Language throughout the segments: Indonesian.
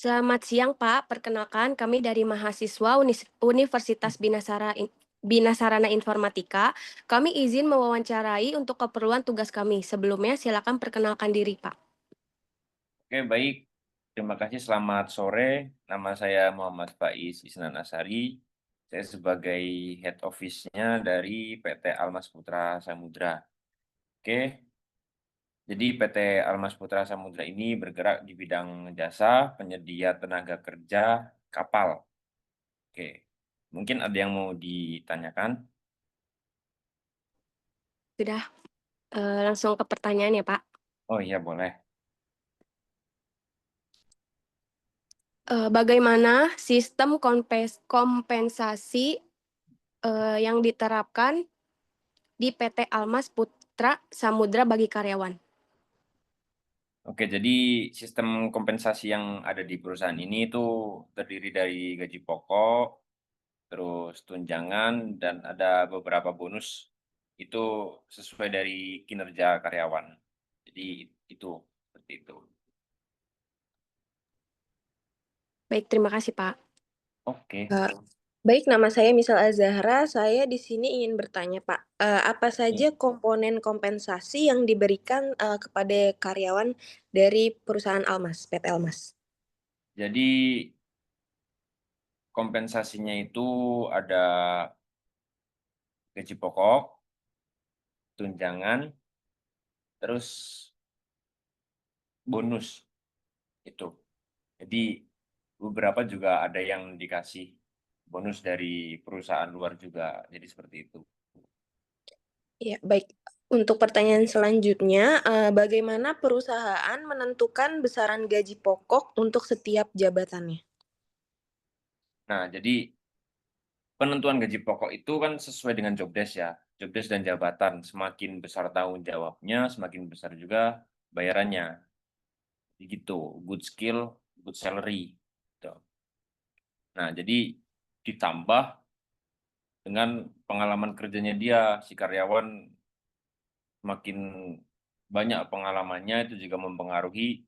Selamat siang, Pak. Perkenalkan, kami dari mahasiswa Universitas Binasarana Informatika. Kami izin mewawancarai untuk keperluan tugas kami. Sebelumnya, silakan perkenalkan diri, Pak. Oke, baik. Terima kasih. Selamat sore. Nama saya Muhammad Faiz Isnan Asari. Saya sebagai Head Office-nya dari PT Almas Putra Samudra. Oke, jadi PT Almas Putra Samudra ini bergerak di bidang jasa penyedia tenaga kerja kapal. Oke, mungkin ada yang mau ditanyakan? Sudah, langsung ke pertanyaan ya, Pak. Oh iya, boleh. Bagaimana sistem kompensasi yang diterapkan di PT Almas Putra Samudra bagi karyawan? Oke, jadi sistem kompensasi yang ada di perusahaan ini itu terdiri dari gaji pokok, terus tunjangan, dan ada beberapa bonus. Itu sesuai dari kinerja karyawan. Jadi itu, seperti itu. Baik, terima kasih, Pak. Oke. Eee, Baik, nama saya Misal Azahra, saya di sini ingin bertanya, Pak, apa saja Hmm. komponen kompensasi yang diberikan, kepada karyawan dari perusahaan Almas, PT Almas? Jadi kompensasinya itu ada gaji pokok, tunjangan, terus bonus, itu. Jadi beberapa juga ada yang dikasih bonus dari perusahaan luar juga, jadi seperti itu. Iya, baik. Untuk pertanyaan selanjutnya, bagaimana perusahaan menentukan besaran gaji pokok untuk setiap jabatannya? Nah, jadi penentuan gaji pokok itu kan sesuai dengan job desk ya, job desk dan jabatan. Semakin besar tanggung jawabnya, semakin besar juga bayarannya. Begitu, good skill, good salary, gitu. Nah, jadi ditambah dengan pengalaman kerjanya dia, si karyawan semakin banyak pengalamannya itu juga mempengaruhi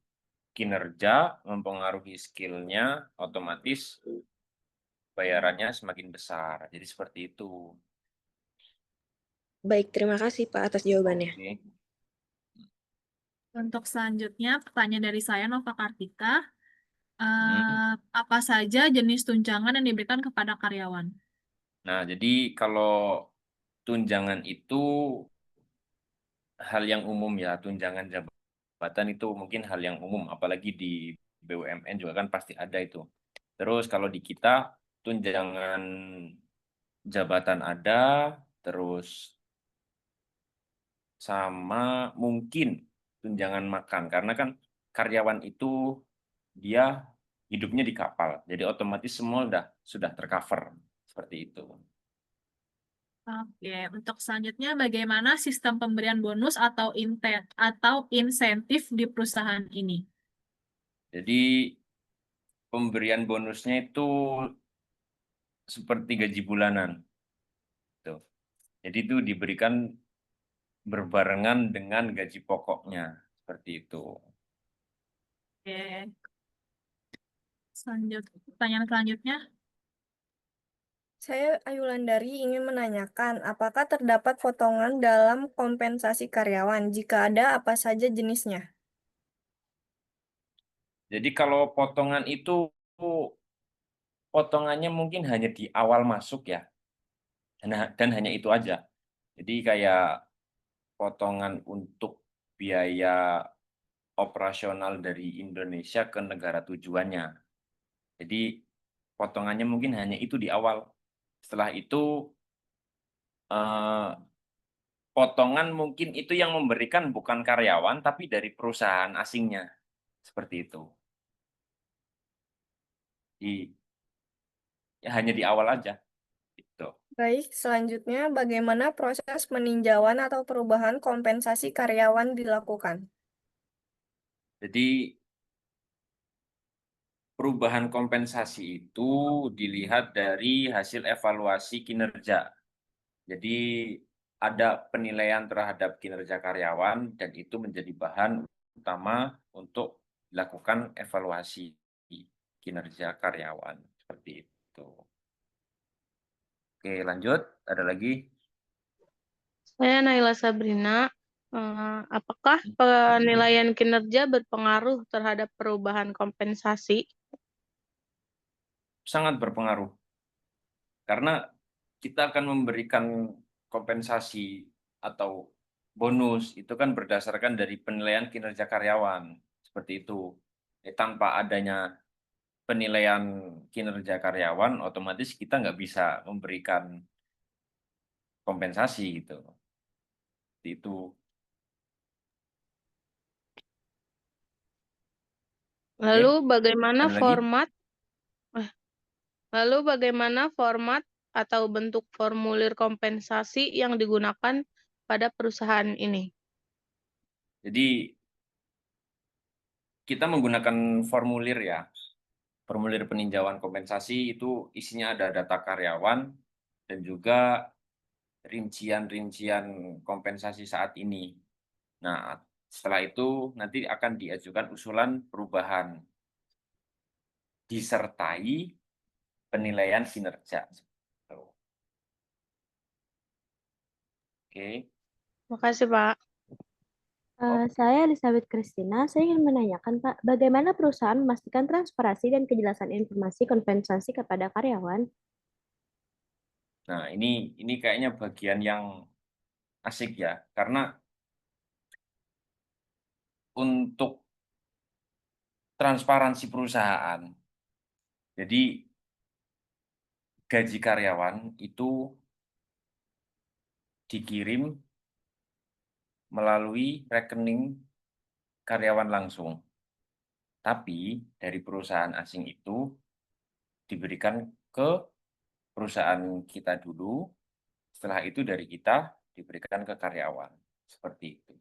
kinerja, mempengaruhi skill-nya, otomatis bayarannya semakin besar. Jadi seperti itu. Baik, terima kasih, Pak, atas jawabannya. Oke. Untuk selanjutnya, pertanyaan dari saya Nova Kartika. Hmm. Apa saja jenis tunjangan yang diberikan kepada karyawan? Nah, jadi kalau tunjangan itu hal yang umum ya, tunjangan jabatan itu mungkin hal yang umum, apalagi di BUMN juga kan pasti ada itu. Terus kalau di kita, tunjangan jabatan ada, terus sama mungkin tunjangan makan, karena kan karyawan itu dia hidupnya di kapal, jadi otomatis semua sudah tercover, seperti itu. Oke, untuk selanjutnya bagaimana sistem pemberian bonus atau insentif di perusahaan ini? Jadi pemberian bonusnya itu seperti gaji bulanan, tuh. Jadi itu diberikan berbarengan dengan gaji pokoknya, seperti itu. Oke, pertanyaan selanjutnya. Saya Ayulandari ingin menanyakan, apakah terdapat potongan dalam kompensasi karyawan? Jika ada, apa saja jenisnya? Jadi kalau potongan itu potongannya mungkin hanya di awal masuk ya, dan hanya itu aja. Jadi kayak potongan untuk biaya operasional dari Indonesia ke negara tujuannya. Jadi potongannya mungkin hanya itu di awal. Setelah itu eh, potongan mungkin itu yang memberikan bukan karyawan tapi dari perusahaan asingnya. Seperti itu. Ya hanya di awal aja, gitu. Baik, selanjutnya bagaimana proses peninjauan atau perubahan kompensasi karyawan dilakukan? Jadi perubahan kompensasi itu dilihat dari hasil evaluasi kinerja. Jadi ada penilaian terhadap kinerja karyawan dan itu menjadi bahan utama untuk dilakukan evaluasi. kinerja karyawan. Seperti itu. Oke, lanjut. Ada lagi? Saya Naila Sabrina. Apakah penilaian kinerja berpengaruh terhadap perubahan kompensasi? Sangat berpengaruh. Karena kita akan memberikan kompensasi atau bonus itu kan berdasarkan dari penilaian kinerja karyawan. Seperti itu. Tanpa adanya penilaian kinerja karyawan, otomatis kita nggak bisa memberikan kompensasi gitu. Seperti itu. Lalu bagaimana ada lagi? format Lalu bagaimana format atau bentuk formulir kompensasi yang digunakan pada perusahaan ini? Jadi kita menggunakan formulir ya. Formulir peninjauan kompensasi itu isinya ada data karyawan dan juga rincian-rincian kompensasi saat ini. Nah, setelah itu nanti akan diajukan usulan perubahan disertai penilaian kinerja. Oke. Makasih, Pak. Saya Elizabeth Christina, saya ingin menanyakan Pak, bagaimana perusahaan memastikan transparansi dan kejelasan informasi kompensasi kepada karyawan? Nah, ini kayaknya bagian yang asik ya, karena untuk transparansi perusahaan, jadi gaji karyawan itu dikirim melalui rekening karyawan langsung. Tapi dari perusahaan asing itu diberikan ke perusahaan kita dulu, setelah itu dari kita diberikan ke karyawan. Seperti itu.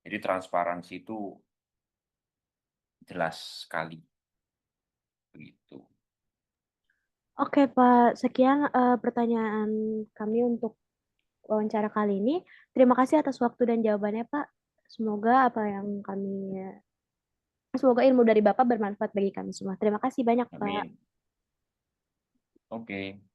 Jadi transparansi itu jelas sekali. Begitu. Oke Pak, sekian pertanyaan kami untuk wawancara kali ini. Terima kasih atas waktu dan jawabannya Pak. Semoga ilmu dari Bapak bermanfaat bagi kami semua. Terima kasih banyak Pak. Amin. Oke.